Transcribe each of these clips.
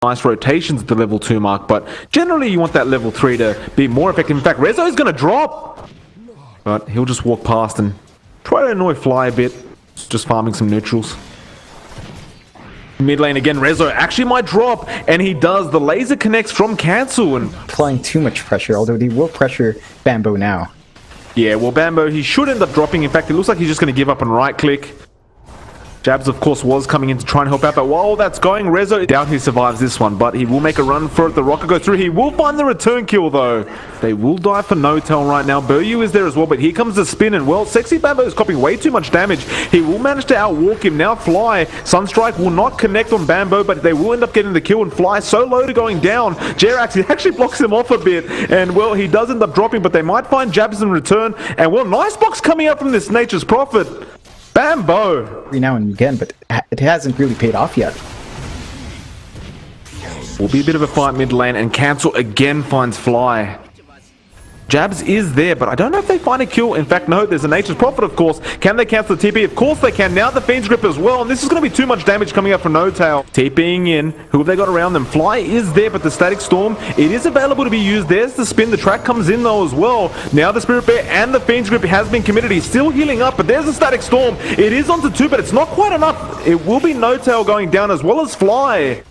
nice rotations at the level 2 mark, but generally you want that level 3 to be more effective. In fact, Rezo is going to drop, but he'll just walk past and try to annoy Fly a bit, just farming some neutrals. Mid lane again, Rezo actually might drop, and he does. The laser connects from cancel and applying too much pressure, although they will pressure Bambo now. Yeah, well, Bambo, he should end up dropping. In fact, it looks like he's just going to give up and right click. Jabs, of course, was coming in to try and help out, but while that's going, Rezo, doubt he survives this one, but he will make a run for it. The rocket goes through. He will find the return kill, though. They will die for no tell right now. Buryu is there as well, but here comes the spin, and well, Sexy Bambo is copying way too much damage. He will manage to outwalk him. Now Fly, Sunstrike will not connect on Bambo, but they will end up getting the kill, and Fly so low to going down. Jerax, he actually blocks him off a bit, and well, he does end up dropping, but they might find Jabs in return, and well, nice box coming out from this Nature's Prophet. Bambo! Every now and again, but it hasn't really paid off yet. Will be a bit of a fight mid lane, and cancel again finds Fly. Jabs is there, but I don't know if they find a kill. In fact, no, there's a Nature's Prophet, of course. Can they cancel the TP? Of course they can. Now the Fiend's Grip as well, and this is going to be too much damage coming up from No Tail. TPing in. Who have they got around them? Fly is there, but the Static Storm, it is available to be used. There's the spin. The track comes in, though, as well. Now the Spirit Bear and the Fiend's Grip has been committed. He's still healing up, but there's the Static Storm. It is onto 2, but it's not quite enough. It will be No Tail going down as well as Fly.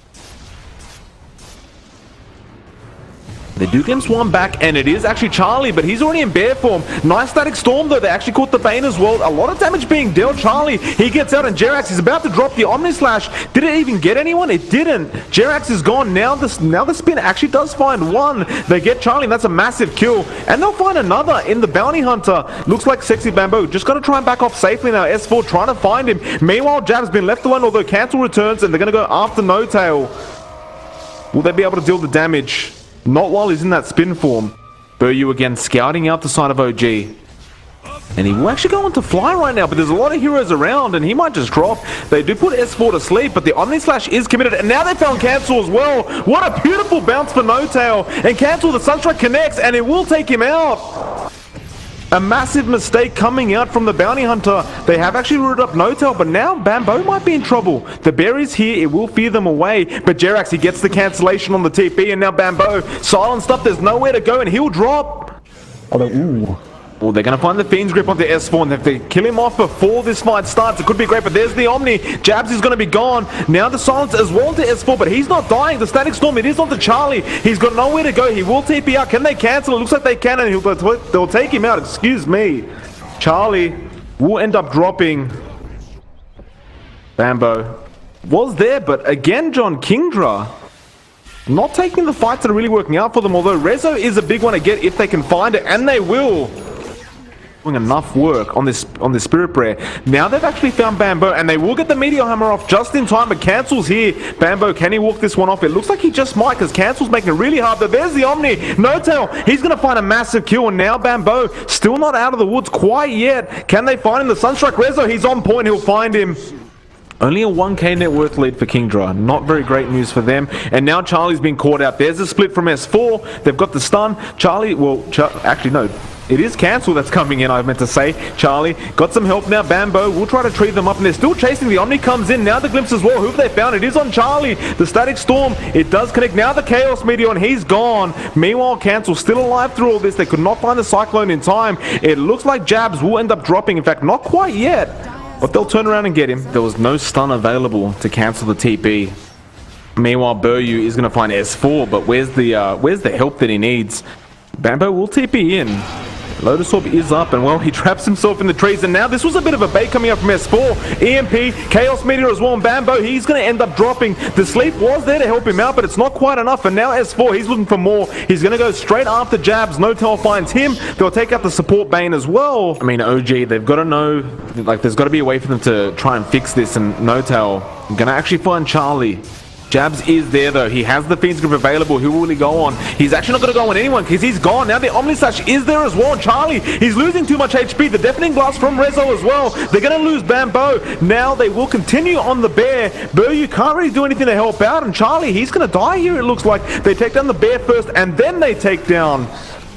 They do glimpse one back, and it is actually Charlie, but he's already in bear form. Nice Static Storm, though. They actually caught the Bane as well. A lot of damage being dealt. Charlie, he gets out, and Jerax is about to drop the Omni Slash. Did it even get anyone? It didn't. Jerax is gone. Now the spin actually does find one. They get Charlie, and that's a massive kill. And they'll find another in the Bounty Hunter. Looks like Sexy Bamboo just going to try and back off safely now. S4 trying to find him. Meanwhile, Jab's been left alone, although Cancel returns, and they're going to go after No Tail. Will they be able to deal the damage? Not while he's in that spin form. Buryu again scouting out the side of OG. And he will actually go on to Fly right now, but there's a lot of heroes around, and he might just drop. They do put S4 to sleep, but the Omni Slash is committed, and now they found Cancel as well. What a beautiful bounce for No Tail. And Cancel, the Sunstrike connects, and it will take him out. A massive mistake coming out from the Bounty Hunter. They have actually rooted up No Tail, but now Bambo might be in trouble. The bear is here, it will fear them away, but Jerax, he gets the cancellation on the TP, and now Bambo silenced up, there's nowhere to go, and he'll drop. Although, ooh. Well, they're going to find the Fiend's Grip onto S4, and if they kill him off before this fight starts, it could be great, but there's the Omni. Jabs is going to be gone. Now the Silence as well to S4, but he's not dying. The Static Storm, it is onto Charlie. He's got nowhere to go. He will TP out. Can they cancel? It looks like they can, and they'll take him out. Excuse me. Charlie will end up dropping. Bambo was there, but again, John Kingdra not taking the fights that are really working out for them, although Rezo is a big one to get if they can find it, and they will. Doing enough work on this Spirit Bear. Now they've actually found Bambo, and they will get the Meteor Hammer off just in time, but Cancel's here. Bambo, can he walk this one off? It looks like he just might, because Cancel's making it really hard, but there's the Omni. No Tail, he's going to find a massive kill, and now Bambo still not out of the woods quite yet. Can they find him? The Sunstrike Rezo, he's on point, he'll find him. Only a 1k net worth lead for Kingdra. Not very great news for them. And now Charlie's been caught out. There's a split from S4. They've got the stun. Charlie, well, actually no. It is Cancel that's coming in, I meant to say. Charlie got some help now. Bambo will try to tree them up, and they're still chasing. The Omni comes in. Now the Glimpse as well. Who have they found? It is on Charlie. The Static Storm, it does connect. Now the Chaos Meteor, and he's gone. Meanwhile, Cancel still alive through all this. They could not find the Cyclone in time. It looks like Jabs will end up dropping. In fact, not quite yet, but they'll turn around and get him. There was no stun available to cancel the TP. Meanwhile, Buryu is going to find S4, but where's the help that he needs? Bambo will TP in. Lotus Orb is up, and well, he traps himself in the trees, and now this was a bit of a bait coming up from S4. EMP, Chaos Meteor as well, and Bambo, he's going to end up dropping. The sleep was there to help him out, but it's not quite enough, and now S4, he's looking for more. He's going to go straight after Jabs. No Tail finds him. They'll take out the support Bane as well. I mean, OG, they've got to know, like, there's got to be a way for them to try and fix this, and No Tail going to actually find Charlie. Jabs is there though. He has the Fiend's Grip available. Who will he go on? He's actually not going to go on anyone because he's gone. Now the Omni Slash is there as well. Charlie, he's losing too much HP. The Deafening Blast from Rezo as well. They're going to lose Bambo. Now they will continue on the bear. Buryu can't really do anything to help out. And Charlie, he's going to die here, it looks like. They take down the bear first and then they take down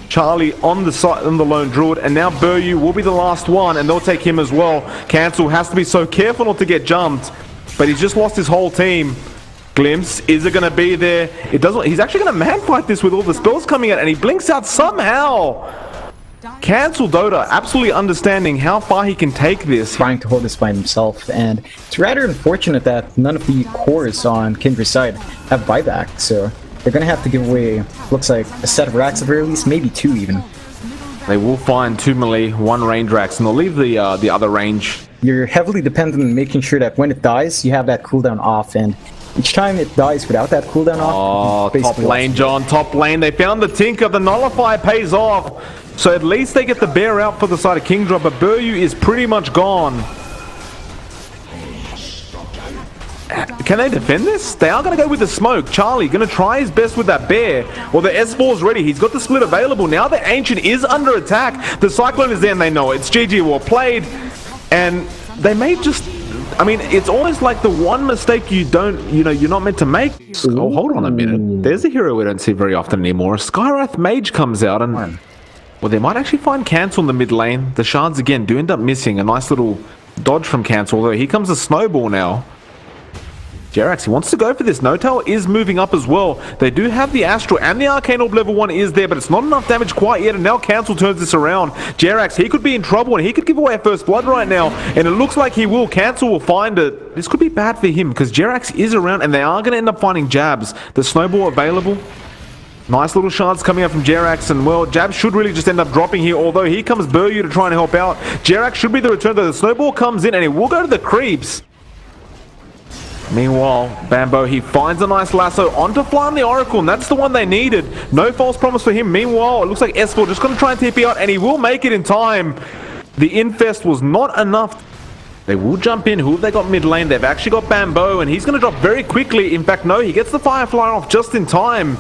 Charlie on the side, on the lone druid, and now Buryu will be the last one, and they'll take him as well. Cancel has to be so careful not to get jumped, but he's just lost his whole team. Glimpse, is it going to be there? It doesn't. He's actually going to man fight this with all the spells coming out, and he blinks out somehow. Cancel Dota, absolutely understanding how far he can take this. Trying to hold this by himself, and it's rather unfortunate that none of the cores on Kindra's side have buyback, so they're going to have to give away, looks like, a set of racks at the very least, maybe 2 even. They will find 2 melee, 1 range racks, and they'll leave the other range. You're heavily dependent on making sure that when it dies, you have that cooldown off, and each time it dies without that cooldown off... Oh, top lane, John, top lane. They found the Tinker. The Nullify pays off. So at least they get the bear out for the side of Kingdra, but Buryu is pretty much gone. Can they defend this? They are going to go with the smoke. Charlie going to try his best with that bear. Well, the S4's ready. He's got the split available. Now the Ancient is under attack. The Cyclone is there and they know it. It's GG well played. And they may just... I mean, it's almost like the one mistake you don't, you're not meant to make. Oh, hold on a minute. There's a hero we don't see very often anymore. Skywrath Mage comes out and... Well, they might actually find Cancel in the mid lane. The shards, again, do end up missing. A nice little dodge from Cancel, although here comes a snowball now. Jerax, he wants to go for this. Notel is moving up as well. They do have the Astral and the Arcane Orb level 1 is there, but it's not enough damage quite yet, and now Cancel turns this around. Jerax, he could be in trouble, and he could give away a first blood right now, and it looks like he will. Cancel will find it. This could be bad for him, because Jerax is around, and they are going to end up finding jabs. The snowball available. Nice little shards coming out from Jerax, and well, jabs should really just end up dropping here, although here comes Buryu to try and help out. Jerax should be the return, though. The snowball comes in, and it will go to the creeps. Meanwhile, Bambo, he finds a nice lasso onto Fly on the Oracle, and that's the one they needed. No false promise for him. Meanwhile, it looks like S4 just going to try and TP out, and he will make it in time. The Infest was not enough. They will jump in. Who have they got mid lane? They've actually got Bambo, and he's going to drop very quickly. In fact, no, he gets the Firefly off just in time.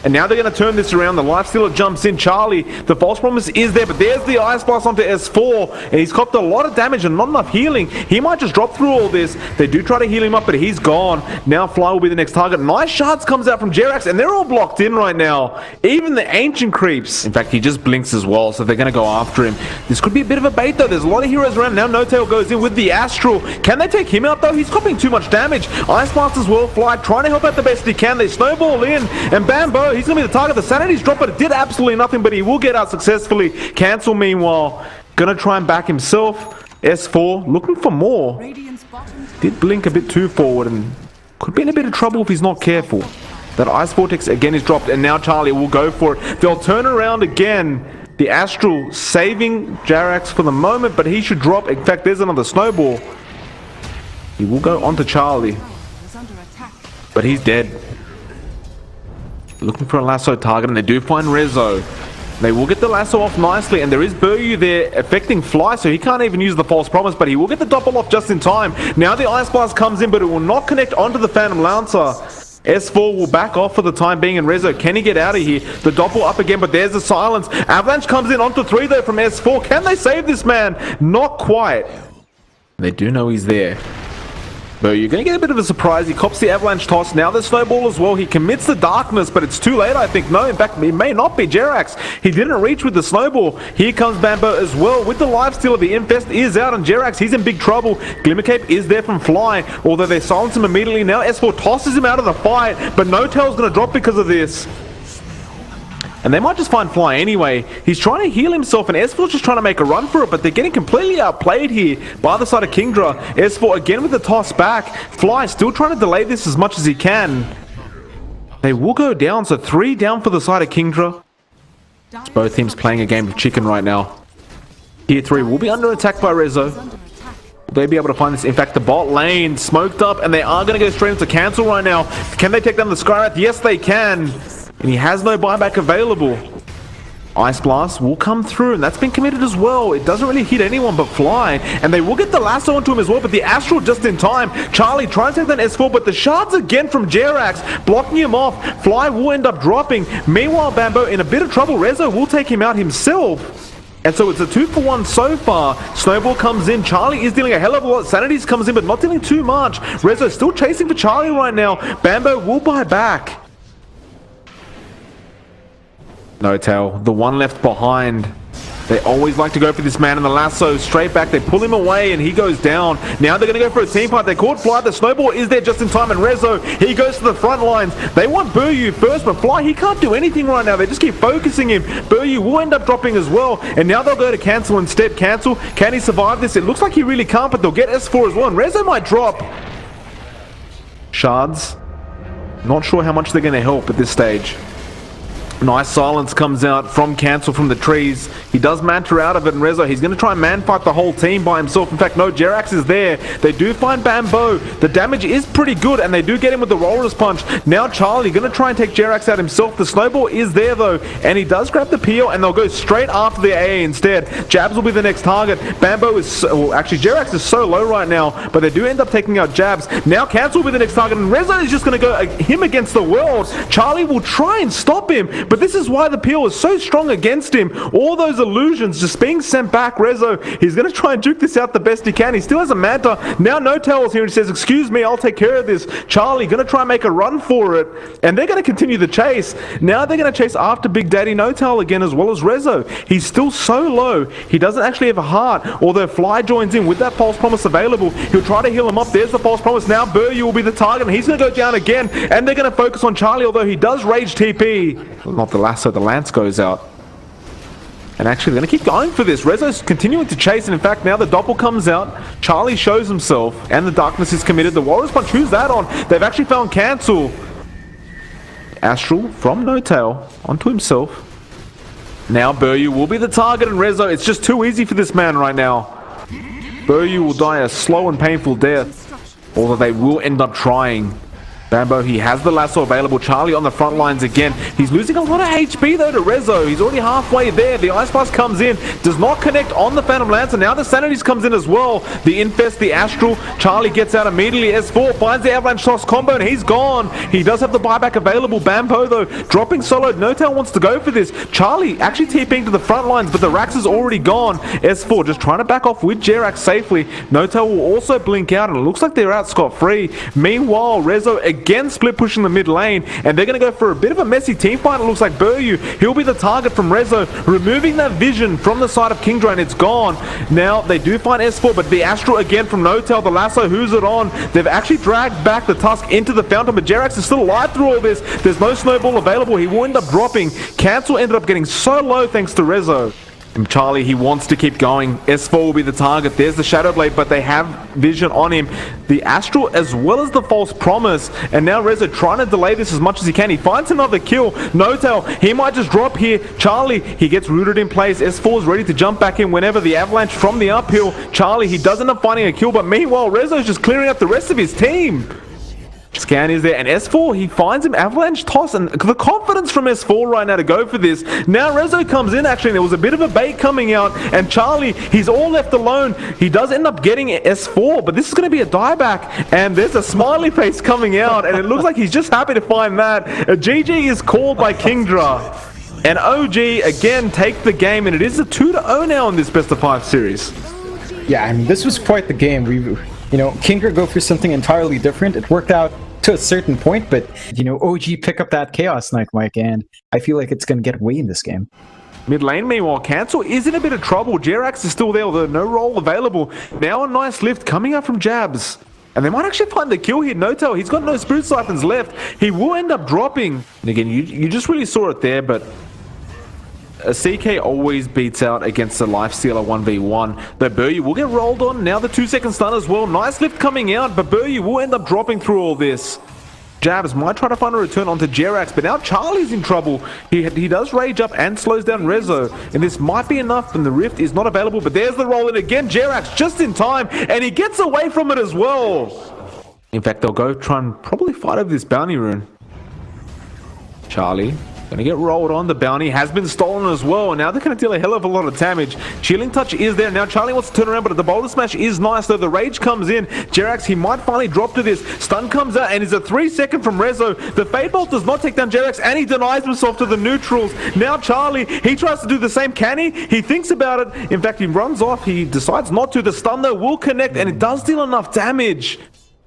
And now they're going to turn this around. The Lifestealer jumps in. Charlie, the false promise is there, but there's the Ice Blast onto S4, and he's copped a lot of damage and not enough healing. He might just drop through all this. They do try to heal him up, but he's gone. Now Fly will be the next target. Nice shards comes out from Jerax, and they're all blocked in right now. Even the Ancient creeps. In fact, he just blinks as well, so they're going to go after him. This could be a bit of a bait, though. There's a lot of heroes around. Now Notail goes in with the Astral. Can they take him out, though? He's copping too much damage. Ice Blast as well. Fly trying to help out the best he can. They snowball in, and Bambo, he's going to be the target. The Sanity's dropped, but it did absolutely nothing, but he will get out successfully. Cancel, meanwhile, gonna try and back himself. S4 looking for more. Did blink a bit too forward and could be in a bit of trouble if he's not careful. That Ice Vortex again is dropped, and now Charlie will go for it. They'll turn around again. The Astral saving Jerax for the moment, but he should drop. In fact, there's another snowball. He will go onto Charlie, but he's dead. Looking for a lasso target, and they do find Rezo. They will get the lasso off nicely, and there is Buryu there affecting Fly, so he can't even use the false promise, but he will get the doppel off just in time. Now the Ice Blast comes in, but it will not connect onto the Phantom Lancer. S4 will back off for the time being, and Rezo, can he get out of here? The doppel up again, but there's the silence. Avalanche comes in onto 3 though from S4. Can they save this man? Not quite. They do know he's there. But you're going to get a bit of a surprise. He cops the Avalanche toss. Now the snowball as well. He commits the darkness, but it's too late, I think. No, in fact, it may not be Jerax. He didn't reach with the snowball. Here comes Bambo as well. With the lifestealer, the Infest is out, and Jerax, he's in big trouble. Glimmercape is there from Fly, although they silence him immediately. Now S4 tosses him out of the fight, but Notel's going to drop because of this. And they might just find Fly anyway. He's trying to heal himself, and S4's just trying to make a run for it, but they're getting completely outplayed here by the side of Kingdra. S4 again with the toss back. Fly still trying to delay this as much as he can. They will go down, so 3 down for the side of Kingdra. It's both teams playing a game of chicken right now. Tier 3 will be under attack by Rezo. Will they be able to find this? In fact, the bot lane smoked up, and they are going to go straight into Cancel right now. Can they take down the Skywrath? Yes, they can. And he has no buyback available. Ice Blast will come through, and that's been committed as well. It doesn't really hit anyone but Fly, and they will get the lasso onto him as well, but the Astral just in time. Charlie trying to take that S4, but the shards again from Jerax, blocking him off. Fly will end up dropping. Meanwhile, Bambo in a bit of trouble. Rezo will take him out himself. And so it's a 2-for-1 so far. Snowball comes in. Charlie is dealing a hell of a lot. Sanities comes in, but not dealing too much. Rezo still chasing for Charlie right now. Bambo will buy back. Notel, the one left behind. They always like to go for this man in the lasso. Straight back, they pull him away, and he goes down. Now they're going to go for a team fight. They caught Fly. The snowball is there just in time, and Rezo, he goes to the front lines. They want Buryu first, but Fly, he can't do anything right now. They just keep focusing him. Buryu will end up dropping as well, and now they'll go to Cancel instead. Cancel, can he survive this? It looks like he really can't, but they'll get S4 as well, and Rezo might drop. Shards, not sure how much they're going to help at this stage. Nice silence comes out from Cancel from the trees. He does Manta out of it, and Rezo, he's going to try and man-fight the whole team by himself. In fact, no, Jerax is there. They do find Bambo. The damage is pretty good, and they do get him with the Roller's Punch. Now Charlie going to try and take Jerax out himself. The snowball is there, though, and he does grab the PL, and they'll go straight after the AA instead. Jabs will be the next target. Bambo is, well, actually, Jerax is so low right now, but they do end up taking out Jabs. Now Cancel will be the next target, and Rezo is just going to go him against the world. Charlie will try and stop him, but this is why the PL is so strong against him. All those illusions just being sent back. Rezo, he's going to try and duke this out the best he can. He still has a Manta. Now No Tails here and he says, excuse me, I'll take care of this. Charlie going to try and make a run for it, and they're going to continue the chase. Now they're going to chase after Big Daddy No Tail again, as well as Rezo. He's still so low. He doesn't actually have a heart, although Fly joins in with that False Promise available. He'll try to heal him up. There's the False Promise. Now Buryu will be the target, and he's going to go down again, and they're going to focus on Charlie, although he does rage TP. Not the lasso, the lance goes out. And actually, they're going to keep going for this. Rezo's continuing to chase, and in fact, now the Doppel comes out. Charlie shows himself, and the darkness is committed. The Warriors Punch, who's that on? They've actually found Cancel. Astral from No Tail onto himself. Now Buryu will be the target, and Rezo, it's just too easy for this man right now. Buryu will die a slow and painful death, although they will end up trying. Bambo, he has the lasso available. Charlie on the front lines again. He's losing a lot of HP though to Rezo. He's already halfway there. The Ice Blast comes in, does not connect on the Phantom Lance, and now the Sanities comes in as well. The Infest, the Astral. Charlie gets out immediately. S4 finds the Avalanche Toss combo, and he's gone. He does have the buyback available. Bambo though, dropping solo. No Tail wants to go for this. Charlie actually TPing to the front lines, but the Rax is already gone. S4 just trying to back off with Jerax safely. No Tail will also blink out, and it looks like they're out scot-free. Meanwhile, Rezo again split pushing the mid lane, and they're going to go for a bit of a messy team fight. It looks like Buryu, he'll be the target from Rezo, removing that vision from the side of Kingdra, and it's gone. Now they do find S4, but the Astral again from No Tail, the lasso, who's it on? They've actually dragged back the Tusk into the fountain, but Jerax is still alive through all this. There's no snowball available. He will end up dropping. Cancel ended up getting so low thanks to Rezo. And Charlie, he wants to keep going. S4 will be the target. There's the Shadow Blade, but they have vision on him. The Astral as well as the False Promise. And now Rezo trying to delay this as much as he can. He finds another kill. No Tail, he might just drop here. Charlie, he gets rooted in place. S4 is ready to jump back in whenever the Avalanche from the uphill. Charlie, he does end up finding a kill, but meanwhile, Rezo's just clearing up the rest of his team. Scan is there, and S4, he finds him Avalanche Toss, and the confidence from S4 right now to go for this. Now Rezo comes in, actually, there was a bit of a bait coming out, and Charlie, he's all left alone. He does end up getting S4, but this is going to be a dieback, and there's a smiley face coming out, and it looks like he's just happy to find that. A GG is called by Kingdra, and OG again take the game, and it is a 2-0 now in this best of 5 series. Yeah, I mean, this was quite the game. Kingdra go for something entirely different. It worked out to a certain point, but OG pick up that Chaos Knight, Mike, and I feel like it's going to get away in this game. Mid lane, meanwhile, Cancel is in a bit of trouble. Jerax is still there, although no roll available. Now a nice lift coming up from Jabs. And they might actually find the kill here. No Tail, he's got no Spirit Siphons left. He will end up dropping. And again, you just really saw it there, but a CK always beats out against a Lifestealer 1v1. Though Buryu will get rolled on. Now the 2-second stun as well. Nice lift coming out, but Buryu will end up dropping through all this. Jabs might try to find a return onto Jerax, but now Charlie's in trouble. He does rage up and slows down Rezo, and this might be enough, and the Rift is not available, but there's the roll in again. Jerax just in time, and he gets away from it as well. In fact, they'll go try and probably fight over this bounty rune. Charlie gonna get rolled on. The bounty has been stolen as well, and now they're gonna deal a hell of a lot of damage. Chilling Touch is there. Now Charlie wants to turn around, but the Boulder Smash is nice, though the Rage comes in. Jerax, he might finally drop to this. Stun comes out, and is a 3-second from Rezo. The Fade Bolt does not take down Jerax, and he denies himself to the neutrals. Now Charlie, he tries to do the same. Can he? He thinks about it. In fact, he runs off. He decides not to. The stun, though, will connect, and it does deal enough damage.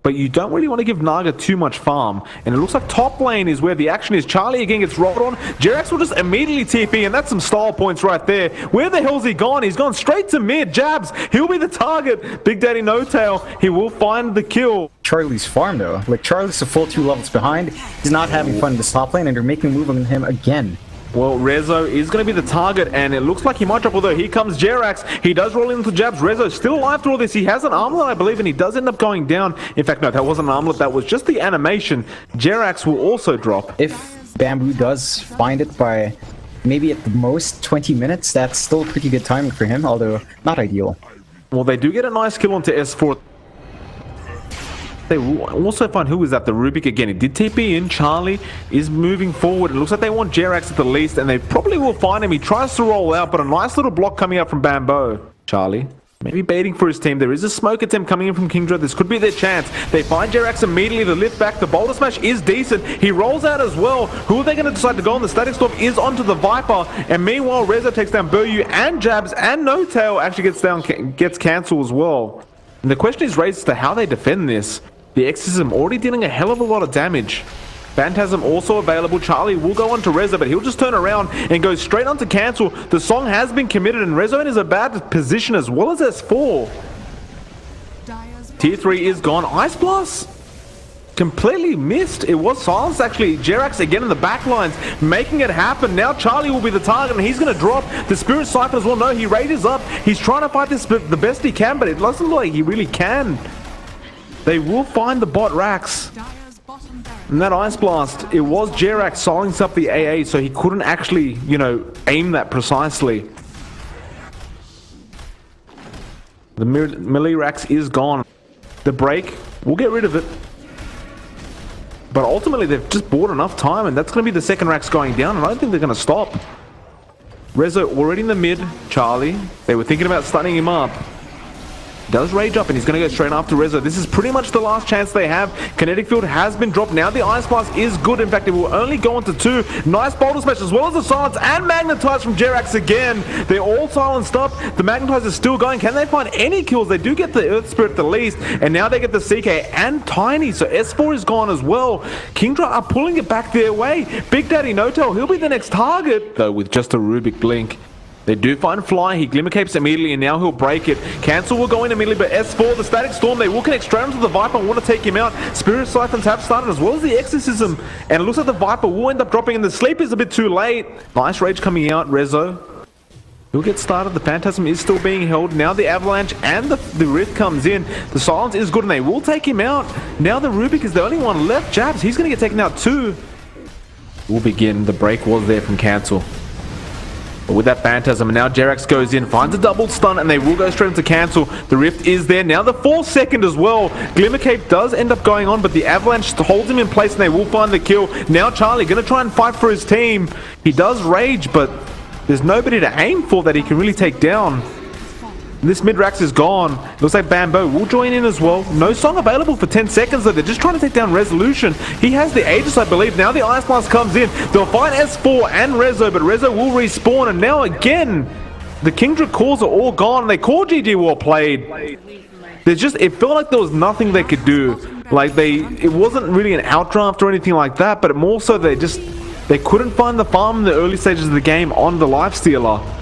But you don't really want to give Naga too much farm. And it looks like top lane is where the action is. Charlie again gets rolled on. Jerax will just immediately TP, and that's some style points right there. Where the hell's he gone? He's gone straight to mid. Jabs. He'll be the target. Big Daddy No Tail. He will find the kill. Charlie's farm though. Like, Charlie's a full 2 levels behind. He's not having fun in the top lane, and they're making a move on him again. Well, Rezo is going to be the target, and it looks like he might drop, although here comes Jerax. He does roll into Jabs. Rezo's still alive through all this. He has an armlet, I believe, and he does end up going down. In fact, no, that wasn't an armlet. That was just the animation. Jerax will also drop. If Bamboo does find it by maybe at the most 20 minutes, that's still pretty good timing for him, although not ideal. Well, they do get a nice kill onto S4. They will also find who is that, the Rubik again. He did TP in. Charlie is moving forward. It looks like they want Jerax at the least, and they probably will find him. He tries to roll out, but a nice little block coming out from Bamboo. Charlie maybe baiting for his team. There is a smoke attempt coming in from Kingdra. This could be their chance. They find Jerax immediately. The lift back. The boulder smash is decent. He rolls out as well. Who are they going to decide to go on? The static storm is onto the Viper, and meanwhile Rezo takes down Buryu, and Jabs, and No Tail actually gets cancelled as well. And the question is raised as to how they defend this. The Exorcism already dealing a hell of a lot of damage. Phantasm also available. Charlie will go on to Rezo, but he'll just turn around and go straight on to cancel. The song has been committed, and Rezo is a bad position as well as S4. Tier 3 is gone. Ice Blast completely missed. It was silenced actually. Jerax again in the back lines, making it happen. Now Charlie will be the target, and he's going to drop. The Spirit Siphon as well. No, he rages up. He's trying to fight this the best he can, but it doesn't look like he really can. They will find the bot racks. And that Ice Blast, it was Jerax silencing up the AA, so he couldn't actually, you know, aim that precisely. The melee racks is gone. The break, we'll get rid of it. But ultimately, they've just bought enough time, and that's going to be the second racks going down, and I don't think they're going to stop. Rezo already in the mid. Charlie, they were thinking about stunning him up. Does rage up, and he's going to go straight after Rezo. This is pretty much the last chance they have. Kinetic Field has been dropped. Now the Ice Blast is good. In fact, it will only go on to 2. Nice boulder smash as well as the silence and magnetize from Jerax again. They're all silenced up. The magnetize is still going. Can they find any kills? They do get the Earth Spirit the least, and now they get the CK and Tiny. So S4 is gone as well. Kingdra are pulling it back their way. Big Daddy No Tail, he'll be the next target, though with just a Rubik Blink. They do find Fly, he Glimmer Capes immediately, and now he'll break it. Cancel will go in immediately, but S4, the Static Storm, they will connect straight onto the Viper and want to take him out. Spirit Siphons have started, as well as the Exorcism, and it looks like the Viper will end up dropping, and the Sleep is a bit too late. Nice rage coming out, Rezo. He'll get started, the Phantasm is still being held. Now the Avalanche and the Rift comes in. The Silence is good, and they will take him out. Now the Rubik is the only one left. Jabs, he's going to get taken out too. We'll begin. The break was there from Cancel. But with that Phantasm, and now Jerax goes in, finds a double stun, and they will go straight into Cancel. The Rift is there. Now the 4th second as well. Glimmer Cape does end up going on, but the Avalanche holds him in place, and they will find the kill. Now Charlie going to try and fight for his team. He does rage, but there's nobody to aim for that he can really take down. This mid-rax is gone. Looks like Bamboo will join in as well. No song available for 10 seconds though. They're just trying to take down Resolution. He has the Aegis, I believe. Now the Ice Blast comes in. They'll find S4 and Rezo, but Rezo will respawn. And now again, the Kingdra cores are all gone. They call GG well played. There's just, it felt like there was nothing they could do. Like it wasn't really an outdraft or anything like that, but more so they couldn't find the farm in the early stages of the game on the Lifestealer.